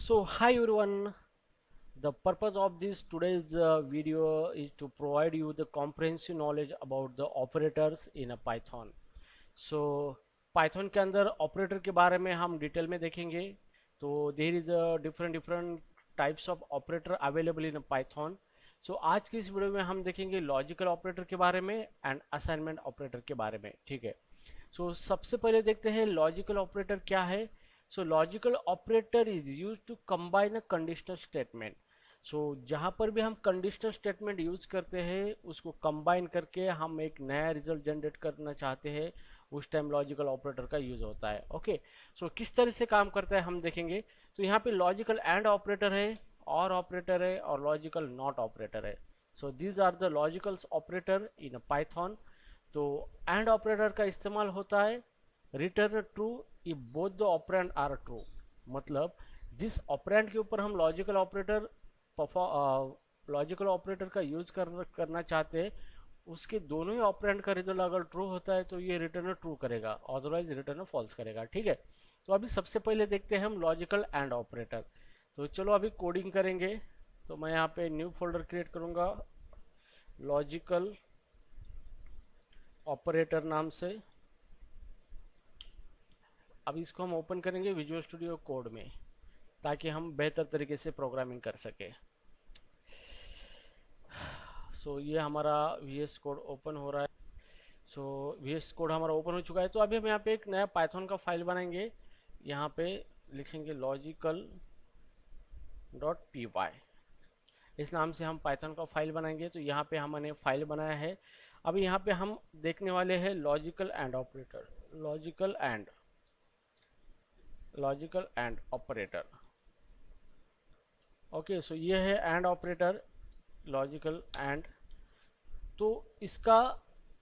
So hi everyone. The purpose of this today's video is to provide you the comprehensive knowledge about the operators in a Python. So Python के अंदर operator के बारे में हम detail में देखेंगे. तो there is different different types of operator available in Python. So आज की इस वीडियो में हम देखेंगे लॉजिकल ऑपरेटर के बारे में एंड असाइनमेंट ऑपरेटर के बारे में. ठीक है. सबसे पहले देखते हैं लॉजिकल ऑपरेटर क्या है. Logical operator is use to combine a conditional statement. जहाँ पर भी हम कंडीशनल स्टेटमेंट यूज करते हैं उसको कंबाइन करके हम एक नया रिजल्ट जनरेट करना चाहते हैं, उस टाइम लॉजिकल ऑपरेटर का यूज होता है. ओके. किस तरह से काम करता है हम देखेंगे. यहाँ पे लॉजिकल एंड ऑपरेटर है, और ऑपरेटर है, और लॉजिकल नॉट ऑपरेटर है. These are the logical operator in Python. तो एंड ऑपरेटर का इस्तेमाल होता है return true if both the operand are true. मतलब जिस ऑपरेंड के ऊपर हम लॉजिकल ऑपरेटर का यूज करना चाहते हैं उसके दोनों ही ऑपरेंड का रिजल्ट अगर ट्रू होता है तो ये रिटर्न ट्रू करेगा, अदरवाइज रिटर्न फॉल्स करेगा. ठीक है. तो अभी सबसे पहले देखते हैं हम लॉजिकल एंड ऑपरेटर. तो चलो अभी कोडिंग करेंगे. तो मैं यहाँ पे न्यू फोल्डर क्रिएट करूँगा लॉजिकल ऑपरेटर नाम से. अब इसको हम ओपन करेंगे विजुअल स्टूडियो कोड में ताकि हम बेहतर तरीके से प्रोग्रामिंग कर सके. ये हमारा VS कोड ओपन हो रहा है. VS कोड हमारा ओपन हो चुका है. तो अभी हम यहाँ पे एक नया पाइथन का फाइल बनाएंगे. यहाँ पे लिखेंगे लॉजिकल .py. इस नाम से हम पाइथन का फाइल बनाएंगे. तो यहाँ पे हमने फाइल बनाया है. अभी यहाँ पे हम देखने वाले हैं logical and operator. Logical and operator. Okay. ये है एंड ऑपरेटर, लॉजिकल एंड. तो इसका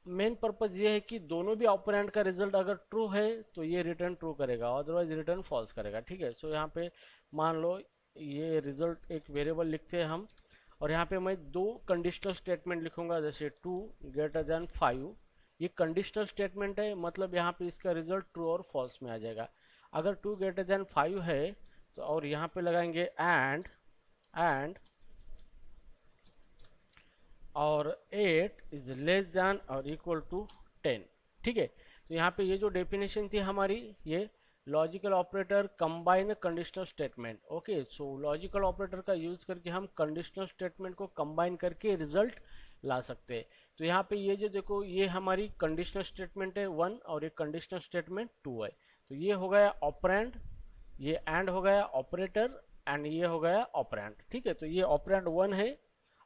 मेन पर्पज ये है कि दोनों भी ऑपरेंड का रिजल्ट अगर ट्रू है तो ये रिटर्न ट्रू करेगा, अदरवाइज रिटर्न फॉल्स करेगा. ठीक है. यहाँ पे मान लो ये रिजल्ट एक वेरिएबल लिखते हैं हम, और यहाँ पे मैं दो कंडीशनल स्टेटमेंट लिखूंगा जैसे 2 > 5. ये कंडीशनल स्टेटमेंट है, मतलब यहाँ पे इसका रिजल्ट ट्रू और फॉल्स में आ जाएगा. अगर 2 > 5 है तो और यहाँ पे लगाएंगे एंड और 8 इज लेस देन और इक्वल टू 10. ठीक है. तो यहाँ पे ये जो डेफिनेशन थी हमारी, ये logical operator combine conditional statement. Okay. Logical operator का यूज करके हम कंडीशनल स्टेटमेंट को कंबाइन करके रिजल्ट ला सकते हैं. तो यहाँ पे ये जो देखो, ये हमारी कंडीशनल स्टेटमेंट है 1 और एक कंडीशनल स्टेटमेंट 2 है. तो ये हो गया ऑपरेंड, ये एंड हो गया ऑपरेटर, एंड ये हो गया ऑपरेंड. ठीक है. तो ये ऑपरेंड 1 है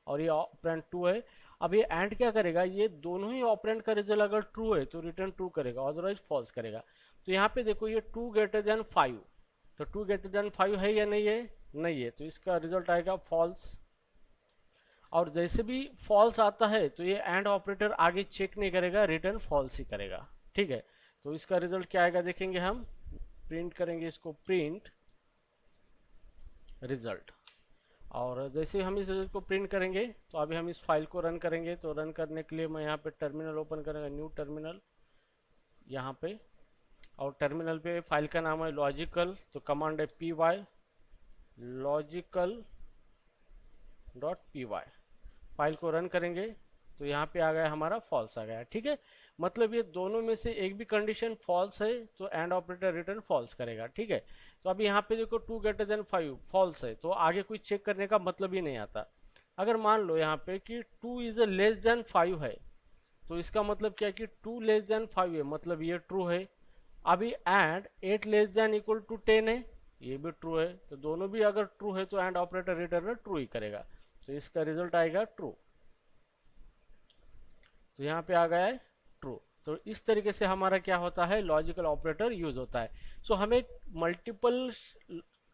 और ये ऑपरेंड 2 है. अब ये एंड क्या करेगा, ये दोनों ही ऑपरेंड का रिजल्ट अगर ट्रू है तो रिटर्न ट्रू करेगा, अदरवाइज फॉल्स करेगा. तो यहाँ पे देखो ये 2 > 5. तो 2 > 5 है या नहीं है? नहीं है. तो इसका रिजल्ट आएगा फॉल्स. और जैसे भी फॉल्स आता है तो ये एंड ऑपरेटर आगे चेक नहीं करेगा, रिटर्न फॉल्स ही करेगा. ठीक है. तो इसका रिजल्ट क्या आएगा देखेंगे हम. प्रिंट करेंगे इसको, प्रिंट रिजल्ट. और जैसे हम इस रिजल्ट को प्रिंट करेंगे तो अभी हम इस फाइल को रन करेंगे. तो रन करने के लिए मैं यहाँ पे टर्मिनल ओपन करेंगे, न्यू टर्मिनल यहाँ पे. और टर्मिनल पे फाइल का नाम है लॉजिकल. तो कमांड है py logicalpy. फाइल को रन करेंगे तो यहाँ पे आ गया हमारा फॉल्स आ गया. ठीक है. मतलब ये दोनों में से एक भी कंडीशन फॉल्स है तो एंड ऑपरेटर रिटर्न फॉल्स करेगा. ठीक है. तो अभी यहाँ पे देखो 2 > 5 फॉल्स है तो आगे कोई चेक करने का मतलब ही नहीं आता. अगर मान लो यहाँ पे कि 2 इज लेस देन 5 है तो इसका मतलब क्या है कि 2 लेस देन 5 है, मतलब ये ट्रू है. अभी and 8 less than equal to 10 है, ये भी ट्रू है. तो दोनों भी अगर ट्रू है तो एंड ऑपरेटर रिटर्न ट्रू ही करेगा. तो इसका रिजल्ट आएगा ट्रू. तो यहाँ पे आ गया है ट्रू. तो इस तरीके से हमारा क्या होता है, लॉजिकल ऑपरेटर यूज होता है. हमें मल्टीपल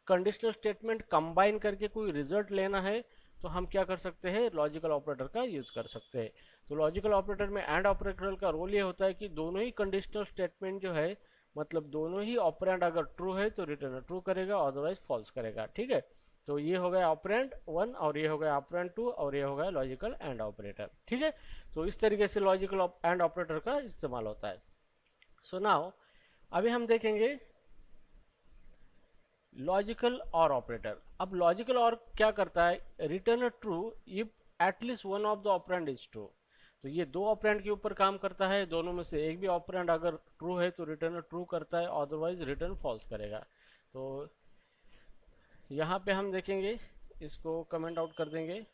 कंडीशनल स्टेटमेंट कंबाइन करके कोई रिजल्ट लेना है तो हम क्या कर सकते हैं, लॉजिकल ऑपरेटर का यूज कर सकते हैं. तो लॉजिकल ऑपरेटर में एंड ऑपरेटर का रोल ये होता है कि दोनों ही कंडीशनल स्टेटमेंट जो है, मतलब दोनों ही ऑपरेंड अगर ट्रू है तो रिटर्न ट्रू करेगा, अदरवाइज फॉल्स करेगा. ठीक है. तो ये हो गया ऑपरेंड 1 और ये हो गया ऑपरेंड 2 और ये हो गया लॉजिकल एंड ऑपरेटर. ठीक है. तो इस तरीके से लॉजिकल एंड ऑपरेटर का इस्तेमाल होता है. नाउ अभी हम देखेंगे लॉजिकल और ऑपरेटर। अब लॉजिकल और क्या करता है, return true if at least one of the operand is true. तो ये दो ऑपरेंड के ऊपर काम करता है, दोनों में से एक भी ऑपरेंड अगर ट्रू है तो रिटर्न ट्रू करता है, अदरवाइज रिटर्न फॉल्स करेगा। तो यहाँ पे हम देखेंगे, इसको कमेंट आउट कर देंगे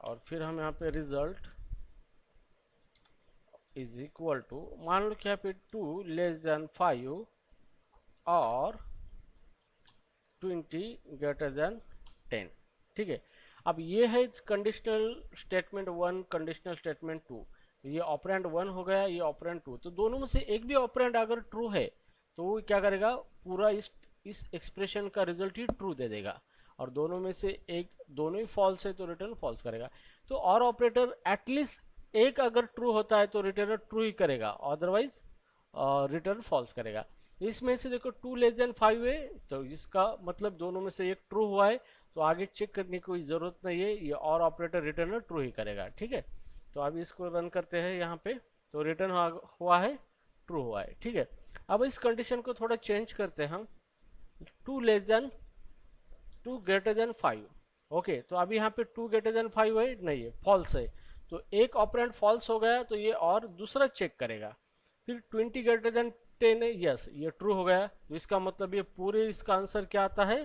और फिर हम यहाँ पे रिजल्ट इज इक्वल टू, मान लो कि यहाँ पे 2 <5 और 20 <10। ठीक है, अब ये है कंडीशनल स्टेटमेंट 1, कंडीशनल स्टेटमेंट 2। ये ऑपरेंड 1 हो गया, ये ऑपरेंड 2। तो दोनों में से एक भी ऑपरेंड अगर ट्रू है तो वो क्या करेगा, पूरा इस एक्सप्रेशन का रिजल्ट ही ट्रू दे देगा, और दोनों में से एक, दोनों ही फॉल्स है तो रिटर्न फॉल्स करेगा। तो और ऑपरेटर एटलीस्ट एक अगर ट्रू होता है तो रिटर्न ट्रू ही करेगा, अदरवाइज रिटर्न फॉल्स करेगा। इसमें से देखो 2 <5 है, तो इसका मतलब दोनों में से एक ट्रू हुआ है, तो आगे चेक करने की कोई ज़रूरत नहीं है, ये और ऑपरेटर रिटर्न ट्रू ही करेगा। ठीक है, तो अभी इसको रन करते हैं यहाँ पे, तो रिटर्न हुआ है, ट्रू हुआ है। ठीक है, अब इस कंडीशन को थोड़ा चेंज करते हैं हम, 2 <5। ओके, तो अभी यहाँ पे 2 <5 है, नहीं है, फॉल्स है। तो एक ऑपरेंड फॉल्स हो गया तो ये और दूसरा चेक करेगा। फिर 20 <10 है, यस ये ट्रू हो गया, तो इसका मतलब ये पूरे इसका आंसर क्या आता है,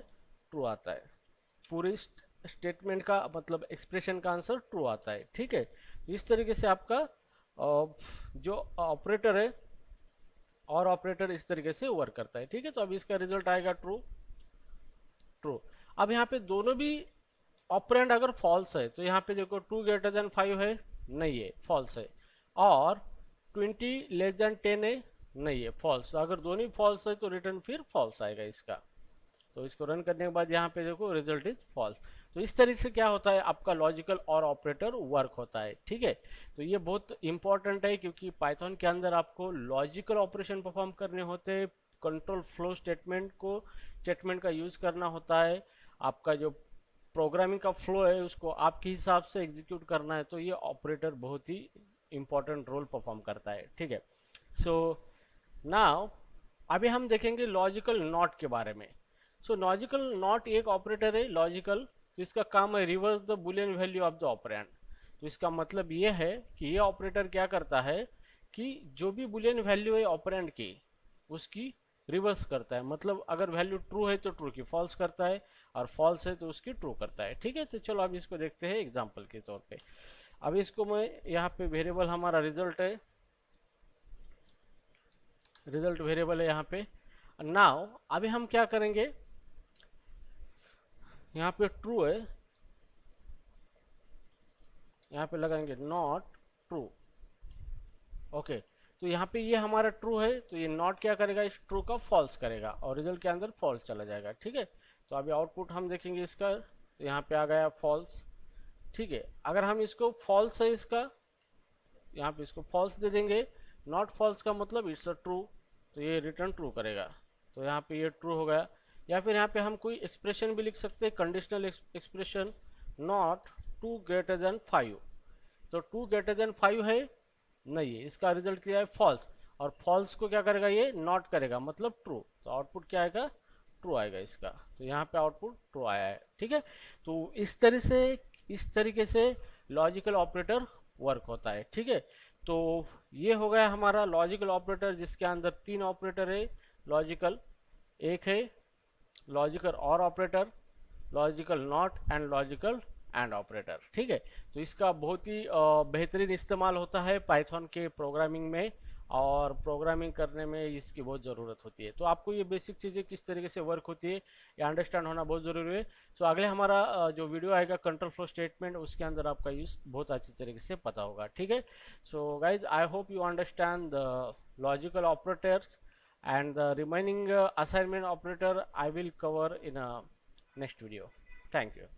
ट्रू आता है। पूरे स्टेटमेंट का मतलब एक्सप्रेशन का आंसर ट्रू आता है। ठीक है, तो इस तरीके से आपका जो ऑपरेटर है और ऑपरेटर इस तरीके से वर्क करता है। ठीक है, तो अभी इसका रिजल्ट आएगा ट्रू ट्रू। अब यहाँ पे दोनों भी ऑपरेंड अगर फॉल्स है तो यहाँ पे देखो 2 <5 है, नहीं है, फॉल्स है, और 20 <10 है, नहीं है, फॉल्स। अगर दोनों फॉल्स है तो रिटर्न फिर फॉल्स आएगा इसका। तो इसको रन करने के बाद यहाँ पे देखो रिजल्ट इज फॉल्स। तो इस तरीके से क्या होता है, आपका लॉजिकल और ऑपरेटर वर्क होता है। ठीक है, तो ये बहुत इंपॉर्टेंट है, क्योंकि पाइथन के अंदर आपको लॉजिकल ऑपरेशन परफॉर्म करने होते हैं, कंट्रोल फ्लो स्टेटमेंट का यूज करना होता है, आपका जो प्रोग्रामिंग का फ्लो है उसको आपके हिसाब से एग्जीक्यूट करना है, तो ये ऑपरेटर बहुत ही इंपॉर्टेंट रोल परफॉर्म करता है। ठीक है, सो नाउ अभी हम देखेंगे लॉजिकल नॉट के बारे में। सो लॉजिकल नॉट एक ऑपरेटर है लॉजिकल, तो इसका काम है reverse the Boolean value of the operand. तो इसका मतलब ये है कि ये ऑपरेटर क्या करता है कि जो भी बुलियन वैल्यू है ऑपरेंड की, उसकी रिवर्स करता है। मतलब अगर वैल्यू ट्रू है तो ट्रू की फॉल्स करता है, और फॉल्स है तो उसकी ट्रू करता है। ठीक है, तो चलो अब इसको देखते हैं एग्जाम्पल के तौर पे। अब इसको मैं यहाँ पे वेरिएबल हमारा रिजल्ट है, रिजल्ट वेरिएबल है यहाँ पे। नाउ अभी हम क्या करेंगे, यहाँ पे ट्रू है, यहाँ पे लगाएंगे नॉट ट्रू। ओके, तो यहाँ पे ये हमारा ट्रू है, तो ये नॉट क्या करेगा, इस ट्रू का फॉल्स करेगा, और रिजल्ट के अंदर फॉल्स चला जाएगा। ठीक है, तो अभी आउटपुट हम देखेंगे इसका, तो यहाँ पे आ गया फॉल्स। ठीक है, अगर हम इसको फॉल्स है इसका, यहाँ पे इसको फॉल्स दे देंगे, नॉट फॉल्स का मतलब इट्स अ ट्रू, तो ये रिटर्न ट्रू करेगा। तो यहाँ पे ये ट्रू हो गया। या फिर यहाँ पे हम कोई एक्सप्रेशन भी लिख सकते हैं, कंडीशनल एक्सप्रेशन, नॉट 2 <5। तो 2 <5 है, नहीं है, इसका रिजल्ट क्या है, फॉल्स। और फॉल्स को क्या करेगा, ये नॉट करेगा, मतलब ट्रू। तो आउटपुट क्या आएगा, ट्रू आएगा इसका। तो यहाँ पे आउटपुट ट्रू आया है। ठीक है, तो इस तरीके से लॉजिकल ऑपरेटर वर्क होता है। ठीक है, तो ये हो गया हमारा लॉजिकल ऑपरेटर, जिसके अंदर 3 ऑपरेटर है लॉजिकल। एक है लॉजिकल और operator, logical not and logical and operator. ठीक है, तो इसका बहुत ही बेहतरीन इस्तेमाल होता है पाइथन के प्रोग्रामिंग में, और प्रोग्रामिंग करने में इसकी बहुत ज़रूरत होती है। तो आपको ये बेसिक चीज़ें किस तरीके से वर्क होती है ये अंडरस्टैंड होना बहुत ज़रूरी है। सो अगले हमारा जो वीडियो आएगा कंट्रोल फ्लो स्टेटमेंट, उसके अंदर आपका यूज़ बहुत अच्छी तरीके से पता होगा। ठीक है, so guys I hope you understand the logical operators, and the remaining assignment operator I will cover in a next video. Thank you.